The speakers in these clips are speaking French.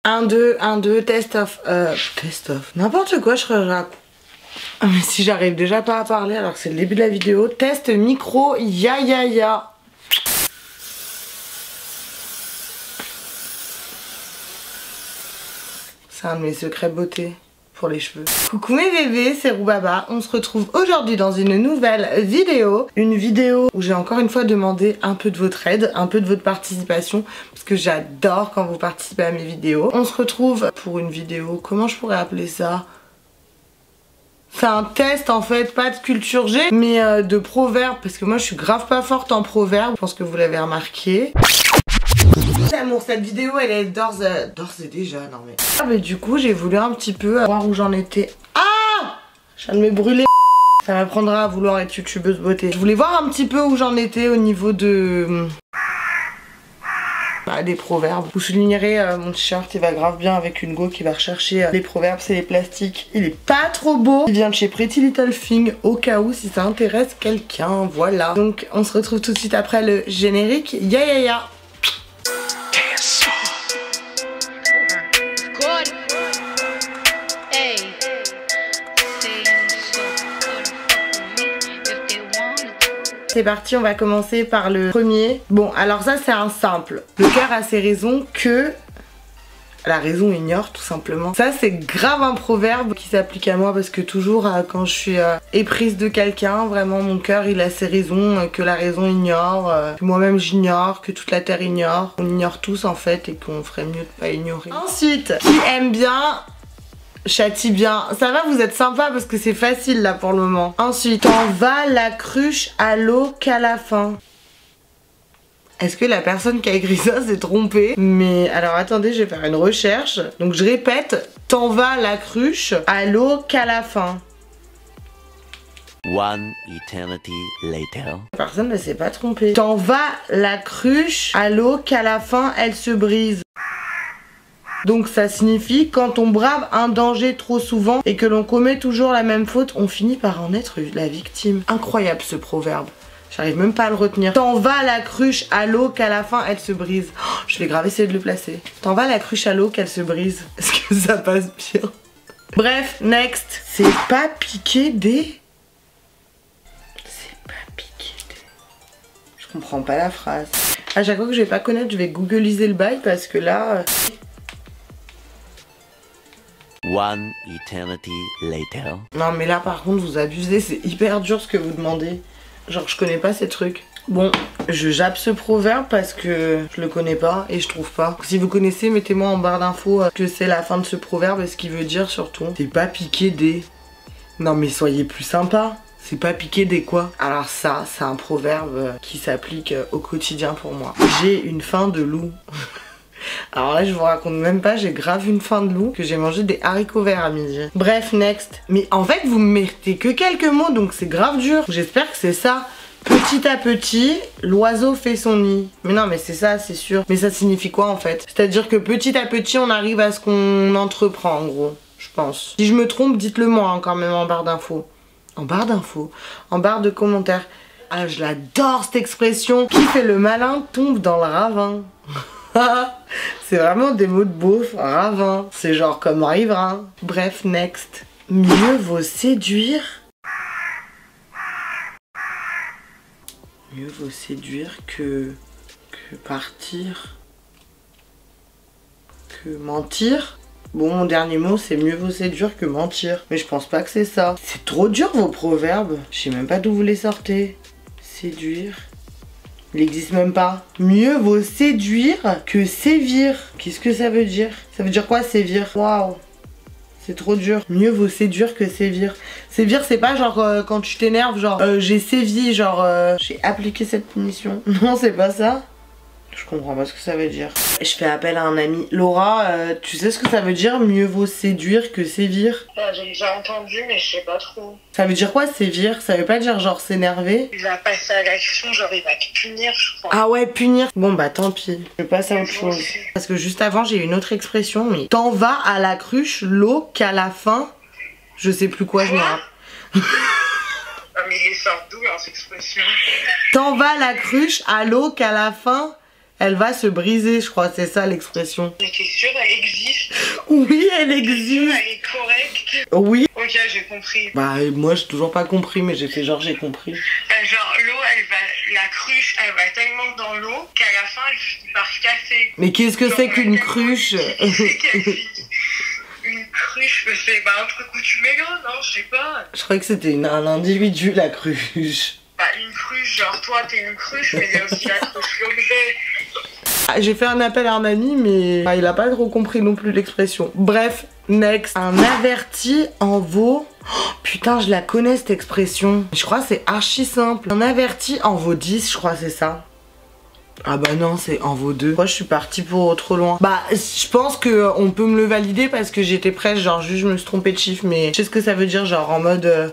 1, 2, 1, 2, test off. Test off. N'importe quoi, je raconte. Mais si j'arrive déjà pas à parler alors que c'est le début de la vidéo. Test micro, ya. C'est un de mes secrets beauté pour les cheveux. Coucou mes bébés, c'est Roubaba. On se retrouve aujourd'hui dans une nouvelle vidéo. Une vidéo où j'ai encore une fois demandé un peu de votre aide, un peu de votre participation. Parce que j'adore quand vous participez à mes vidéos. On se retrouve pour une vidéo, comment je pourrais appeler ça ? C'est un test en fait, pas de culture G, mais de proverbes. Parce que moi je suis grave pas forte en proverbes. Je pense que vous l'avez remarqué. L'amour, cette vidéo elle est d'ores et déjà, non mais... Ah mais du coup j'ai voulu un petit peu voir où j'en étais. Ah, je viens de me brûler. Ça m'apprendra à vouloir être youtubeuse beauté. Je voulais voir un petit peu où j'en étais au niveau de... des proverbes. Vous soulignerez mon t-shirt, il va grave bien avec une go qui va rechercher les proverbes, c'est les plastiques. Il est pas trop beau. Il vient de chez Pretty Little Thing, au cas où si ça intéresse quelqu'un, voilà. Donc on se retrouve tout de suite après le générique. Ya. C'est parti, on va commencer par le premier. Bon, alors ça c'est un simple. Le cœur a ses raisons que la raison ignore tout simplement. Ça c'est grave un proverbe qui s'applique à moi parce que toujours quand je suis éprise de quelqu'un, vraiment mon cœur il a ses raisons que la raison ignore, que moi-même j'ignore, que toute la terre ignore. On ignore tous en fait et qu'on ferait mieux de pas ignorer. Ensuite, qui aime bien châtie bien. Ça va, vous êtes sympa parce que c'est facile là pour le moment. Ensuite, t'en vas la cruche à l'eau qu'à la fin. Est-ce que la personne qui a écrit ça s'est trompée? Mais alors attendez, je vais faire une recherche. Donc je répète, t'en vas la cruche à l'eau qu'à la fin. One eternity later. La personne ne s'est pas trompée. T'en vas la cruche à l'eau qu'à la fin elle se brise. Donc ça signifie quand on brave un danger trop souvent et que l'on commet toujours la même faute, on finit par en être la victime. Incroyable ce proverbe. J'arrive même pas à le retenir. T'en vas la cruche à l'eau qu'à la fin elle se brise. Oh, je vais grave essayer de le placer. T'en vas la cruche à l'eau qu'elle se brise. Est-ce que ça passe bien? Bref, next. C'est pas piquer des... C'est pas piquer des... Je comprends pas la phrase. À chaque fois que je vais pas connaître, je vais googliser le bail parce que là... One eternity later. Non mais là par contre vous abusez, c'est hyper dur ce que vous demandez. Genre je connais pas ces trucs. Bon, je jappe ce proverbe parce que je le connais pas et je trouve pas. Si vous connaissez, mettez-moi en barre d'infos que c'est la fin de ce proverbe et ce qu'il veut dire surtout. C'est pas piquer des... Non mais soyez plus sympa. C'est pas piquer des quoi? Alors ça, c'est un proverbe qui s'applique au quotidien pour moi. J'ai une faim de loup. Alors là je vous raconte même pas, j'ai grave une faim de loup que j'ai mangé des haricots verts à midi. Bref, next. Mais en fait vous me mettez que quelques mots donc c'est grave dur. J'espère que c'est ça. Petit à petit, l'oiseau fait son nid. Mais non mais c'est ça, c'est sûr. Mais ça signifie quoi en fait? C'est-à-dire que petit à petit on arrive à ce qu'on entreprend en gros, je pense. Si je me trompe, dites-le moi hein, quand même en barre d'infos. En barre d'infos, en barre de commentaires. Ah je l'adore cette expression. Qui fait le malin tombe dans le ravin. C'est vraiment des mots de beauf, ravin. C'est genre comme riverain. Bref, next. Mieux vaut séduire. Mieux vaut séduire que partir. Que mentir. Bon, mon dernier mot, c'est mieux vaut séduire que mentir. Mais je pense pas que c'est ça. C'est trop dur vos proverbes. Je sais même pas d'où vous les sortez. Séduire. Il n'existe même pas. Mieux vaut séduire que sévir. Qu'est-ce que ça veut dire? Ça veut dire quoi sévir? Waouh. C'est trop dur. Mieux vaut séduire que sévir. Sévir c'est pas genre quand tu t'énerves genre j'ai sévi genre j'ai appliqué cette punition. Non c'est pas ça. Je comprends pas ce que ça veut dire. Je fais appel à un ami. Laura, tu sais ce que ça veut dire mieux vaut séduire que sévir? J'ai déjà entendu mais je sais pas trop. Ça veut dire quoi sévir? Ça veut pas dire genre s'énerver? Il va passer à l'action, genre il va te punir je crois. Ah ouais punir. Bon bah tant pis. Je passe à autre chose. Parce que juste avant j'ai une autre expression mais t'en vas à la cruche l'eau qu'à la fin. Je sais plus quoi je me rappelle. Mais il est sort d'où hein, cette expression? T'en vas à la cruche à l'eau qu'à la fin. Elle va se briser, je crois, c'est ça l'expression. Mais t'es sûre, elle existe? Oui, elle Elle existe. est correcte? Oui. Ok, j'ai compris. Bah, moi, j'ai toujours pas compris, mais j'ai fait genre, j'ai compris. Genre, l'eau, la cruche, elle va tellement dans l'eau qu'à la fin, elle finit par se casser. Mais qu'est-ce que c'est qu'une cruche? Une cruche, c'est un truc où tu mets l'eau, non? Je sais pas. Je croyais que c'était un individu, la cruche. Bah, une cruche, genre, toi, t'es une cruche, mais il y a aussi la cruche l'objet. J'ai fait un appel à un ami, mais il a pas trop compris non plus l'expression. Bref, next. Un averti en vaut... Oh, putain, je la connais cette expression. Je crois que c'est archi simple. Un averti en vaut 10, je crois c'est ça. Ah bah non, c'est en vaut 2. Moi, je suis partie pour trop loin. Bah, je pense que on peut me le valider parce que j'étais presque, genre juste je me suis trompée de chiffre, mais je sais ce que ça veut dire, genre en mode...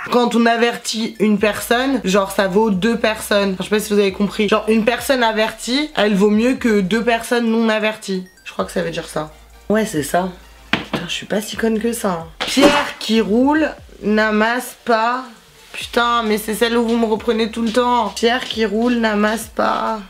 Quand on avertit une personne, genre ça vaut 2 personnes. Enfin, je sais pas si vous avez compris. Genre une personne avertie, elle vaut mieux que 2 personnes non averties. Je crois que ça veut dire ça. Ouais, c'est ça. Putain, je suis pas si conne que ça. Hein. Pierre qui roule n'amasse pas... Putain, mais c'est celle où vous me reprenez tout le temps. Pierre qui roule n'amasse pas...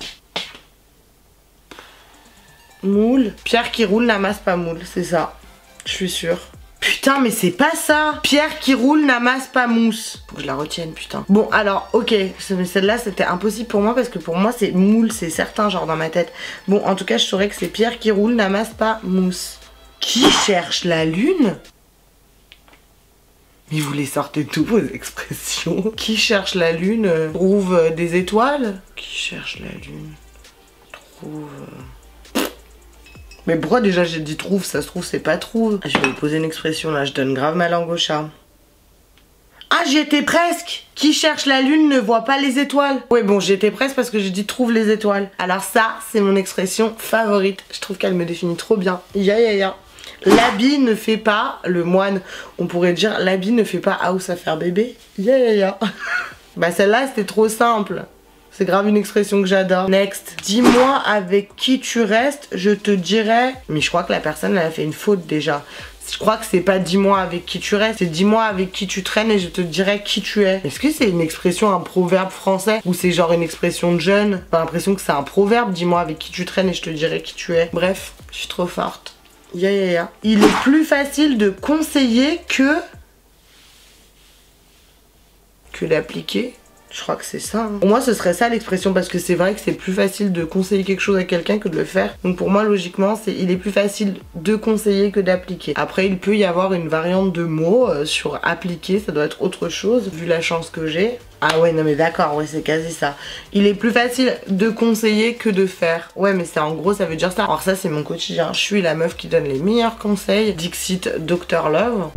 Moule. Pierre qui roule n'amasse pas moule, c'est ça. Je suis sûre. Putain, mais c'est pas ça. Pierre qui roule n'amasse pas mousse. Faut que je la retienne, putain. Bon, alors, ok. Celle-là, c'était impossible pour moi parce que pour moi, c'est moule, c'est certain, genre dans ma tête. Bon, en tout cas, je saurais que c'est Pierre qui roule n'amasse pas mousse. Qui cherche la lune? Mais vous les sortez tous vos expressions. Qui cherche la lune trouve des étoiles. Qui cherche la lune trouve... Mais pourquoi déjà j'ai dit trouve? Ça se trouve c'est pas trouve. Je vais vous poser une expression là, je donne grave ma langue au chat. Ah, j'y étais presque. Qui cherche la lune ne voit pas les étoiles. Ouais bon, j'y étais presque parce que j'ai dit trouve les étoiles. Alors ça, c'est mon expression favorite. Je trouve qu'elle me définit trop bien. Ya. L'habit ne fait pas, le moine, on pourrait dire l'habit ne fait pas house à faire bébé. Ya. Bah celle-là c'était trop simple. C'est grave une expression que j'adore. Next. Dis-moi avec qui tu restes, je te dirai... Mais je crois que la personne elle a fait une faute déjà. Je crois que c'est pas dis-moi avec qui tu restes, c'est dis-moi avec qui tu traînes et je te dirai qui tu es. Est-ce que c'est une expression, un proverbe français ou c'est genre une expression de jeune? J'ai l'impression que c'est un proverbe, dis-moi avec qui tu traînes et je te dirai qui tu es. Bref, je suis trop forte. Ya. Il est plus facile de conseiller que d'appliquer. Je crois que c'est ça. Hein. Pour moi, ce serait ça l'expression parce que c'est vrai que c'est plus facile de conseiller quelque chose à quelqu'un que de le faire. Donc pour moi, logiquement, il est plus facile de conseiller que d'appliquer. Après, il peut y avoir une variante de mots sur appliquer, ça doit être autre chose vu la chance que j'ai. Ah ouais, non mais d'accord, ouais, c'est quasi ça. Il est plus facile de conseiller que de faire. Ouais, mais c'est en gros, ça veut dire ça. Alors ça, c'est mon quotidien. Je suis la meuf qui donne les meilleurs conseils. Dixit Dr Love.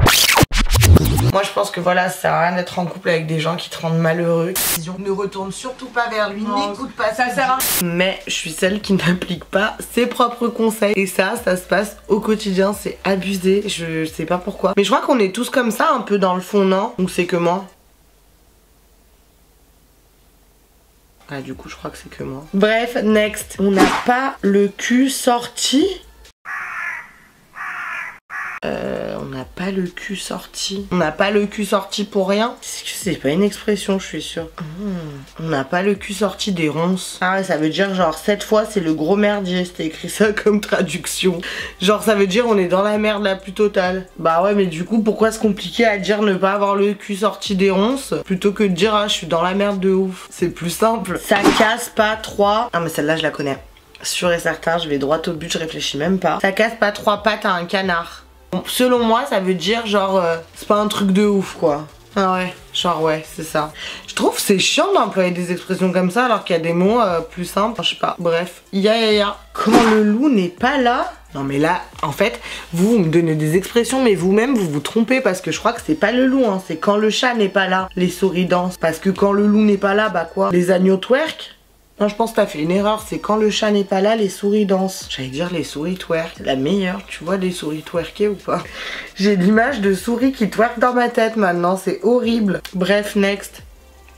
Moi je pense que voilà, ça sert à rien d'être en couple avec des gens qui te rendent malheureux. Ne retourne surtout pas vers lui, n'écoute pas, ça sert à rien. Mais je suis celle qui n'applique pas ses propres conseils. Et ça se passe au quotidien, c'est abusé, je sais pas pourquoi. Mais je crois qu'on est tous comme ça un peu dans le fond, non? Donc c'est que moi. Ah du coup je crois que c'est que moi. Bref, next. On n'a pas le cul sorti. On n'a pas le cul sorti. On n'a pas le cul sorti pour rien. Est-ce que c'est pas une expression, je suis sûre. On n'a pas le cul sorti des ronces. Ah ouais, ça veut dire genre cette fois c'est le gros merdier. C'était écrit ça comme traduction. Genre ça veut dire on est dans la merde la plus totale. Bah ouais, mais du coup pourquoi se compliquer à dire ne pas avoir le cul sorti des ronces plutôt que de dire ah je suis dans la merde de ouf. C'est plus simple. Ça casse pas 3. Ah mais celle-là je la connais. Sûr et certain, je vais droit au but, je réfléchis même pas. Ça casse pas 3 pattes à un canard. Bon, selon moi, ça veut dire genre, c'est pas un truc de ouf quoi. Ah ouais, genre ouais, c'est ça. Je trouve c'est chiant d'employer des expressions comme ça alors qu'il y a des mots plus simples. Enfin, je sais pas, bref. Ya. Quand le loup n'est pas là... Non mais là, en fait, vous me donnez des expressions mais vous-même vous vous trompez parce que je crois que c'est pas le loup, hein. C'est quand le chat n'est pas là, les souris dansent. Parce que quand le loup n'est pas là, bah quoi? Les agneaux twerk? Non, je pense que t'as fait une erreur, c'est quand le chat n'est pas là, les souris dansent. J'allais dire les souris twerk. C'est la meilleure, tu vois les souris twerker ou pas? J'ai l'image de souris qui twerk dans ma tête maintenant, c'est horrible. Bref, next.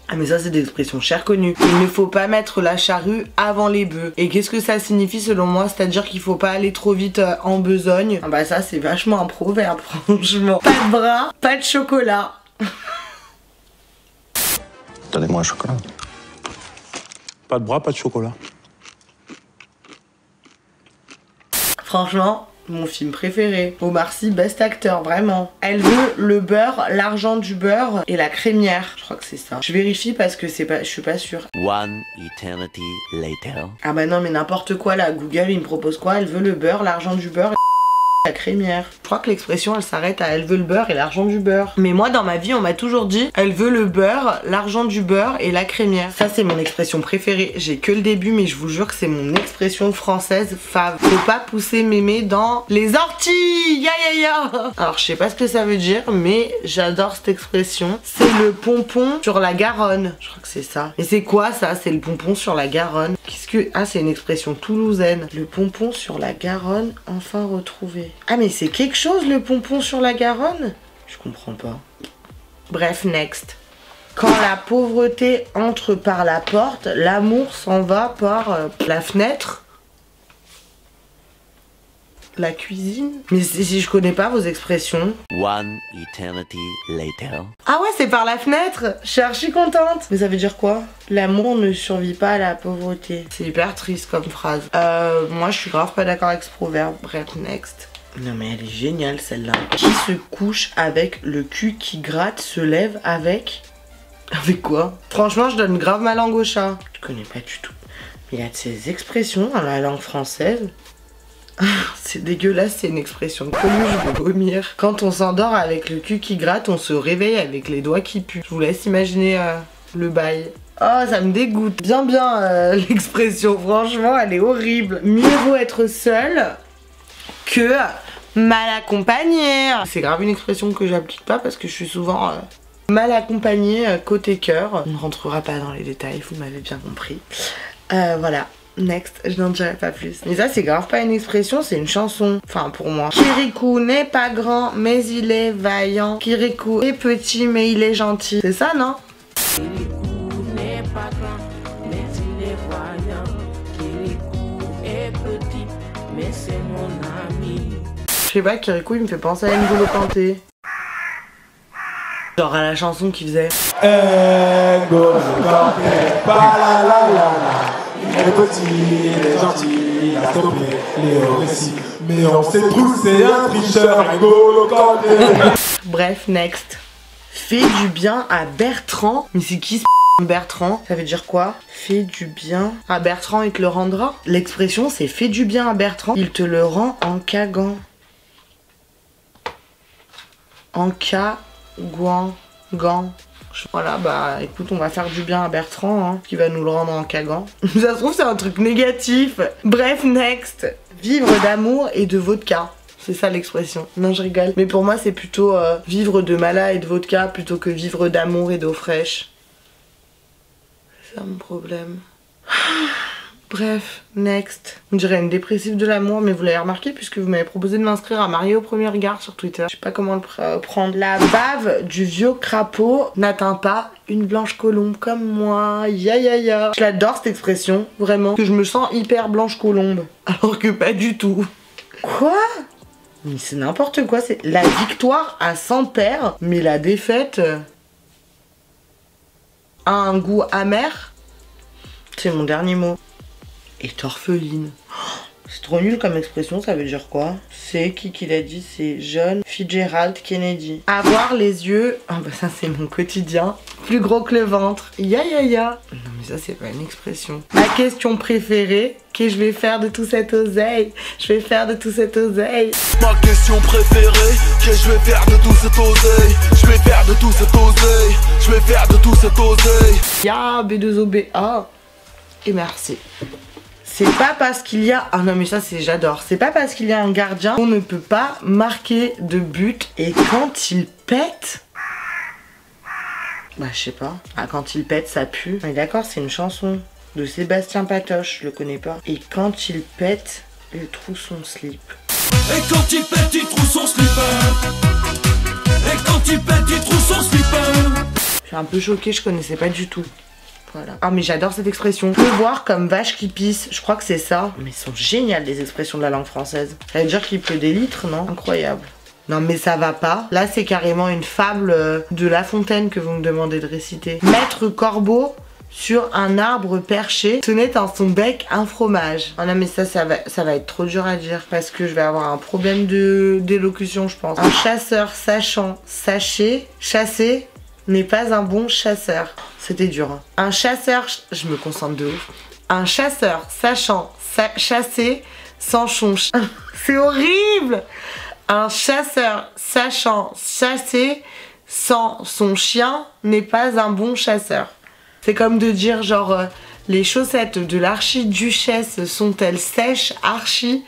Ah mais ça c'est des expressions chères connues. Il ne faut pas mettre la charrue avant les bœufs. Et qu'est-ce que ça signifie selon moi? C'est-à-dire qu'il faut pas aller trop vite en besogne. Ah bah ça c'est vachement un proverbe franchement. Pas de bras, pas de chocolat. Donnez-moi un chocolat. Pas de bras, pas de chocolat. Franchement, mon film préféré. Omar Sy, best acteur, vraiment. Elle veut le beurre, l'argent du beurre et la crémière. Je crois que c'est ça. Je vérifie parce que c'est pas, je suis pas sûre. One eternity later. Ah bah non mais n'importe quoi là. Google il me propose quoi? Elle veut le beurre, l'argent du beurre et la crémière. Je crois que l'expression elle s'arrête à elle veut le beurre et l'argent du beurre. Mais moi dans ma vie on m'a toujours dit elle veut le beurre, l'argent du beurre et la crémière. Ça c'est mon expression préférée. J'ai que le début mais je vous jure que c'est mon expression française fave. Faut pas pousser mémé dans les orties. Ya ya ya. Alors je sais pas ce que ça veut dire mais j'adore cette expression. C'est le pompon sur la Garonne. Je crois que c'est ça. Et c'est quoi ça? C'est le pompon sur la Garonne. Qu'est-ce que... Ah c'est une expression toulousaine. Le pompon sur la Garonne enfin retrouvé. Ah mais c'est quelque chose le pompon sur la Garonne? Je comprends pas. Bref, next. Quand la pauvreté entre par la porte, l'amour s'en va par la fenêtre. La cuisine. Mais si je connais pas vos expressions. One eternity later. Ah ouais, c'est par la fenêtre. Je suis archi contente. Mais ça veut dire quoi? L'amour ne survit pas à la pauvreté. C'est hyper triste comme phrase. Moi, je suis grave pas d'accord avec ce proverbe. Bref, next. Non mais elle est géniale celle-là. Qui se couche avec le cul qui gratte se lève avec... Avec quoi? Franchement, je donne grave ma langue au chat. Je connais pas du tout. Mais il y a de ces expressions dans la langue française. C'est dégueulasse, c'est une expression connue, je vais vomir. Quand on s'endort avec le cul qui gratte, on se réveille avec les doigts qui puent. Je vous laisse imaginer le bail. Oh, ça me dégoûte. Bien l'expression, franchement, elle est horrible. Mieux vaut être seul que mal accompagné. C'est grave une expression que j'applique pas parce que je suis souvent mal accompagnée côté cœur. On ne rentrera pas dans les détails, vous m'avez bien compris. Voilà. Next, je n'en dirai pas plus. Mais ça c'est grave pas une expression, c'est une chanson. Enfin pour moi. Kirikou n'est pas grand mais il est vaillant. Kirikou est petit mais il est gentil. C'est ça non? Kirikou n'est pas grand mais il est vaillant. Kirikou est petit mais c'est mon ami. Je sais pas, Kirikou il me fait penser à N'Golo Kanté. Genre à la chanson qu'il faisait. N'Golo Kanté, la la la la. Il est petit, il est gentil, il a stoppé les récits. Mais on sait tous, c'est un tricheur, N'Golo Kanté. Bref, next. Fais du bien à Bertrand. Mais c'est qui ce Bertrand? Ça veut dire quoi? Fais du bien à Bertrand, il te le rendra. L'expression c'est fais du bien à Bertrand, il te le rend en cagant. En cagouan, gant. Voilà, bah écoute, on va faire du bien à Bertrand, hein, qui va nous le rendre en cagant. Ça se trouve, c'est un truc négatif. Bref, next. Vivre d'amour et de vodka. C'est ça l'expression. Non, je rigole. Mais pour moi, c'est plutôt vivre de mala et de vodka plutôt que vivre d'amour et d'eau fraîche. C'est ça mon problème. Bref, next. On dirait une dépressive de l'amour, mais vous l'avez remarqué puisque vous m'avez proposé de m'inscrire à Marier au premier regard sur Twitter. Je sais pas comment le prendre. La bave du vieux crapaud n'atteint pas une blanche colombe comme moi. Ya ya ya. Je l'adore cette expression, vraiment. Que je me sens hyper blanche colombe. Alors que pas du tout. Quoi? Mais c'est n'importe quoi. C'est la victoire à 100 paires, mais la défaite a un goût amer. C'est mon dernier mot. Est orpheline. Oh, c'est trop nul comme expression, ça veut dire quoi? C'est qui l'a dit? C'est John Fitzgerald Kennedy. Avoir les yeux, ah bah ça c'est mon quotidien, plus gros que le ventre. Ya ya ya. Non mais ça c'est pas une expression. Ma question préférée, que je vais faire de tout cet oseille? Je vais faire de tout cet oseille. Ma question préférée, que je vais faire de tout cet oseille? Je vais faire de tout cet oseille. Je vais faire de tout cet oseille. Ya B2OBA. Et merci. C'est pas parce qu'il y a... Ah non mais ça c'est j'adore. C'est pas parce qu'il y a un gardien qu'on ne peut pas marquer de but. Et quand il pète... Bah je sais pas. Ah quand il pète ça pue. On est d'accord, c'est une chanson de Sébastien Patoche, je le connais pas. Et quand il pète, il trouve son slip. Et quand il pète, il trouve son slipper. Et quand il pète, il trouve son slipper. Je suis un peu choquée, je connaissais pas du tout. Voilà. Ah mais j'adore cette expression. Pleuvoir comme vache qui pisse, je crois que c'est ça. Mais elles sont géniales les expressions de la langue française. Ça veut dire qu'il pleut des litres, non? Incroyable. Non mais ça va pas. Là c'est carrément une fable de La Fontaine que vous me demandez de réciter. Maître Corbeau sur un arbre perché tenait dans son bec un fromage. Oh non mais ça va être trop dur à dire parce que je vais avoir un problème d'élocution je pense. Un chasseur sachant chasser n'est pas un bon chasseur. C'était dur hein. Un chasseur, je me concentre de ouf. Un chasseur sachant chasser sans chonche. C'est horrible. Un chasseur sachant chasser sans son chien n'est pas un bon chasseur. C'est comme de dire genre les chaussettes de l'archiduchesse sont-elles sèches, archi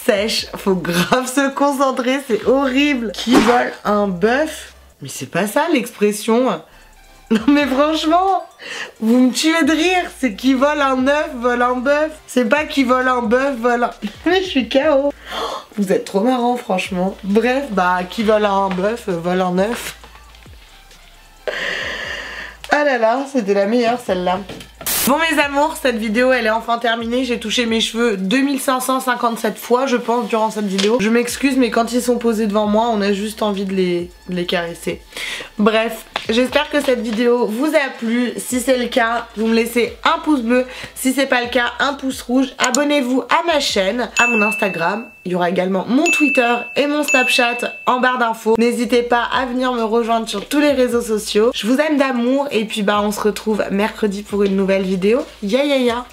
sèches. Faut grave se concentrer, c'est horrible. Qui vole un bœuf? Mais c'est pas ça l'expression. Non mais franchement, vous me tuez de rire. C'est qui vole un œuf, vole un bœuf. C'est pas qui vole un bœuf, vole un... Mais je suis KO. Vous êtes trop marrant franchement. Bref, bah qui vole un bœuf, vole un œuf. Ah là là, c'était la meilleure celle-là. Bon mes amours, cette vidéo elle est enfin terminée. J'ai touché mes cheveux 2557 fois je pense durant cette vidéo. Je m'excuse mais quand ils sont posés devant moi on a juste envie de les caresser. Bref, j'espère que cette vidéo vous a plu. Si c'est le cas, vous me laissez un pouce bleu. Si c'est pas le cas, un pouce rouge. Abonnez-vous à ma chaîne, à mon Instagram. Il y aura également mon Twitter et mon Snapchat en barre d'infos. N'hésitez pas à venir me rejoindre sur tous les réseaux sociaux. Je vous aime d'amour et puis bah on se retrouve mercredi pour une nouvelle vidéo. Ya ya ya.